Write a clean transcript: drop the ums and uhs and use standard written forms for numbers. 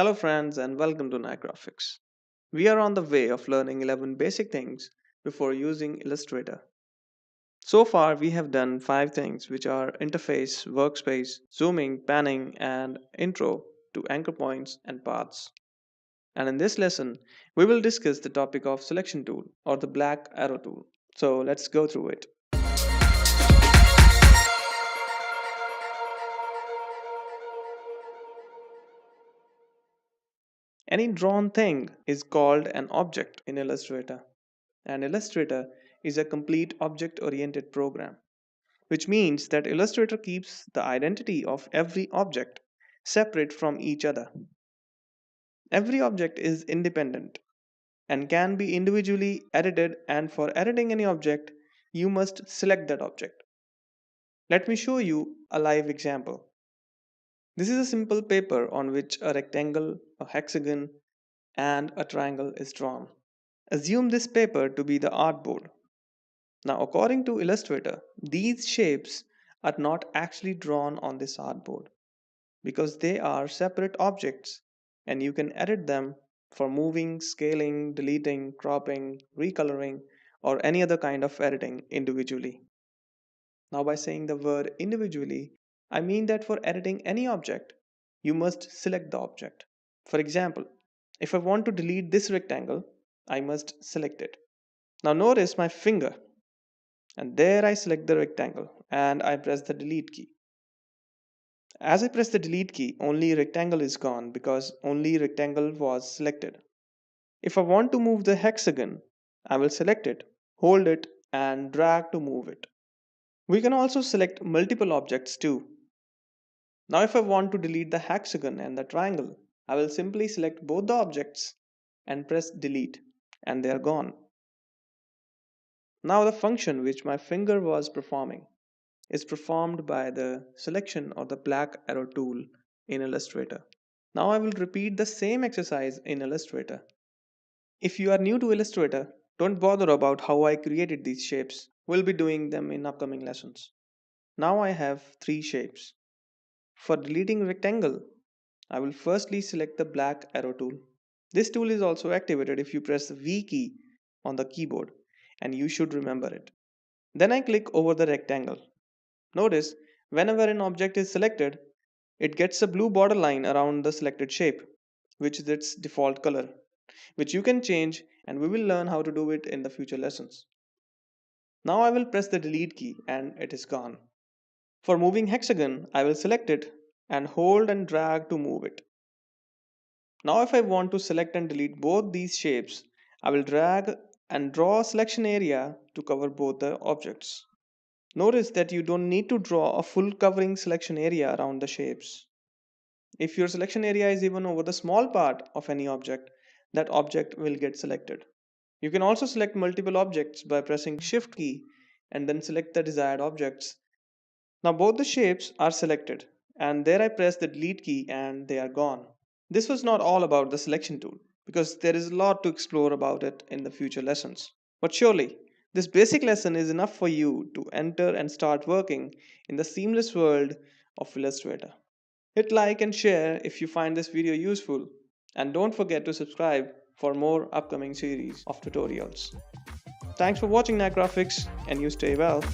Hello, friends, and welcome to Night Graphics. We are on the way of learning 11 basic things before using Illustrator. So far, we have done 5 things, which are interface, workspace, zooming, panning, and intro to anchor points and paths. And in this lesson, we will discuss the topic of selection tool or the black arrow tool. So let's go through it. Any drawn thing is called an object in Illustrator. And Illustrator is a complete object oriented program, which means that Illustrator keeps the identity of every object separate from each other. Every object is independent and can be individually edited, and for editing any object, you must select that object. Let me show you a live example. This is a simple paper on which a rectangle, a hexagon, and a triangle is drawn. Assume this paper to be the artboard. Now, according to Illustrator, these shapes are not actually drawn on this artboard because they are separate objects and you can edit them for moving, scaling, deleting, cropping, recoloring, or any other kind of editing individually. Now, by saying the word individually, I mean that for editing any object, you must select the object. For example, if I want to delete this rectangle, I must select it. Now, notice my finger, and there I select the rectangle and I press the delete key. As I press the delete key, only rectangle is gone because only rectangle was selected. If I want to move the hexagon, I will select it, hold it, and drag to move it. We can also select multiple objects too. Now if I want to delete the hexagon and the triangle, I will simply select both the objects and press delete, and they are gone. Now the function which my finger was performing is performed by the selection of the black arrow tool in Illustrator. Now I will repeat the same exercise in Illustrator. If you are new to Illustrator, don't bother about how I created these shapes. We'll be doing them in upcoming lessons. Now I have 3 shapes. For deleting rectangle, I will firstly select the black arrow tool. This tool is also activated if you press the V key on the keyboard, and you should remember it. Then I click over the rectangle. Notice, whenever an object is selected, it gets a blue border line around the selected shape, which is its default color, which you can change, and we will learn how to do it in the future lessons. Now I will press the delete key and it is gone. For moving hexagon, I will select it and hold and drag to move it. Now if I want to select and delete both these shapes, I will drag and draw a selection area to cover both the objects. Notice that you don't need to draw a full covering selection area around the shapes. If your selection area is even over the small part of any object, that object will get selected. You can also select multiple objects by pressing Shift key and then select the desired objects. Now both the shapes are selected, and there I press the delete key and they are gone. This was not all about the selection tool because there is a lot to explore about it in the future lessons. But surely, this basic lesson is enough for you to enter and start working in the seamless world of Illustrator. Hit like and share if you find this video useful, and don't forget to subscribe for more upcoming series of tutorials. Thanks for watching Night Graphics, and you stay well.